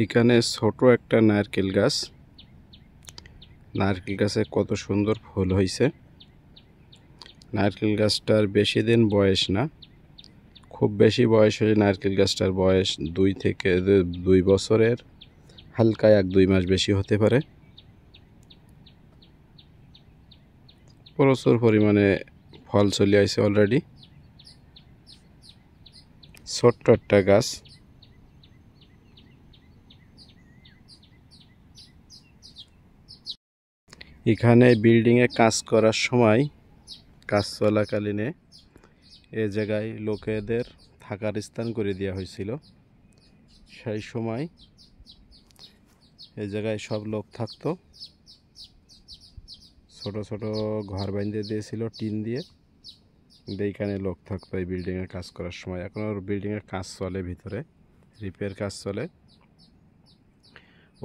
এখানে ছোট একটা নারকেল গাছ। নারকেল গাছে কত সুন্দর ফুল হয়েছে। নারকেল গাছটার বেশি দিন বয়স না, খুব বেশি বয়স হলে নারকেল গাছটার বয়স 2 বছরের হালকা 1-2 মাস বেশি হতে পারে। প্রচুর পরিমাণে ফল চলে আসছে অলরেডি। ছোট্ট একটা গাছ। এখানে বিল্ডিংয়ে কাজ করার সময়, কাজ চলাকালীনে এ জায়গায় লোকেদের থাকার স্থান করে দেওয়া হয়েছিল। সেই সময় এই জায়গায় সব লোক থাকতো। ছোট ছোট ঘর বাঁধিয়ে দিয়েছিল টিন দিয়ে, এইখানে লোক থাকতো এই বিল্ডিংয়ে কাজ করার সময়। এখন আর বিল্ডিংয়ের কাজ চলে, ভিতরে রিপেয়ার কাজ চলে।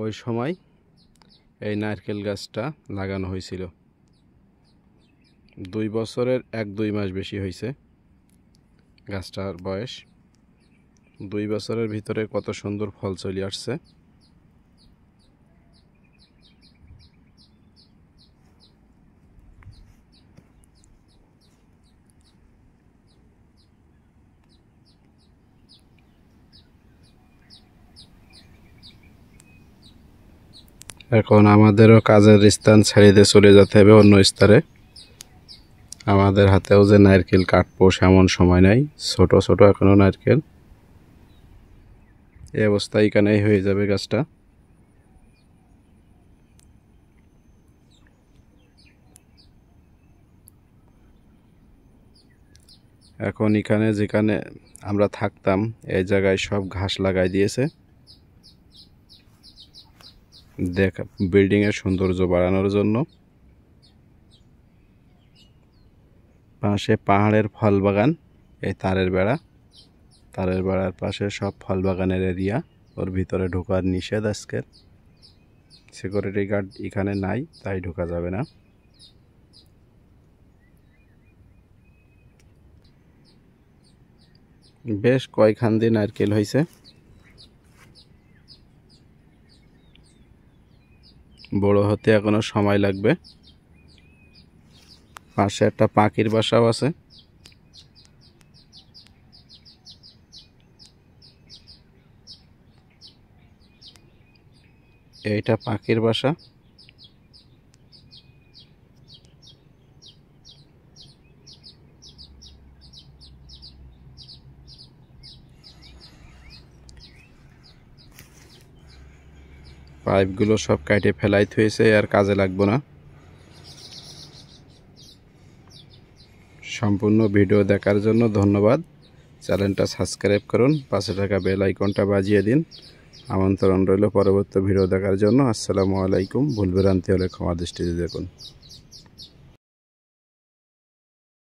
ওই সময় এই নারকেল গাছটা লাগানো হয়েছিল। 2 বছরের 1-2 মাস বেশি হয়েছে গাছটার বয়স। 2 বছরের ভিতরে কত সুন্দর ফল চলে আসছে। এখন আমাদেরও কাজের স্থান ছেড়ে দিয়ে চলে যেতে হবে অন্য স্তরে। আমাদের হাতেও যে নারকেল কাটবো সেমন সময় নাই, ছোট ছোট এখনো নারকেল। এই অবস্থা এখানেই হয়ে যাবে গাছটা। এখন এখানে যেখানে আমরা থাকতাম এই জায়গায় সব ঘাস লাগাই দিয়েছে, বিল্ডিংয়ের সৌন্দর্য বাড়ানোর জন্য। পাশে পাহাড়ের ফল বাগান, এই তারের বেড়ার পাশে সব ফল বাগানের এরিয়া। ওর ভিতরে ঢোকার নিষেধ আজকের, সিকিউরিটি গার্ড এখানে নাই, তাই ঢোকা যাবে না। বেশ কয়েকখান দিয়ে নারকেল হয়েছে। বড় হতে এখনো সময় লাগবে। পাশে একটা পাখির বাসাও আছে। এইটা পাখির বাসা। পাইপগুলো সব কাটে ফেলাই থুয়েছে, আর কাজে লাগবে না। সম্পূর্ণ ভিডিও দেখার জন্য ধন্যবাদ। চ্যানেলটা সাবস্ক্রাইব করুন, পাশে থাকা বেল আইকনটা বাজিয়ে দিন। আমন্ত্রণ রইল পরবর্তী ভিডিও দেখার জন্য। আসসালামু আলাইকুম। ভুল ভ্রান্তি হলে ক্ষমা দৃষ্টিতে দেখুন।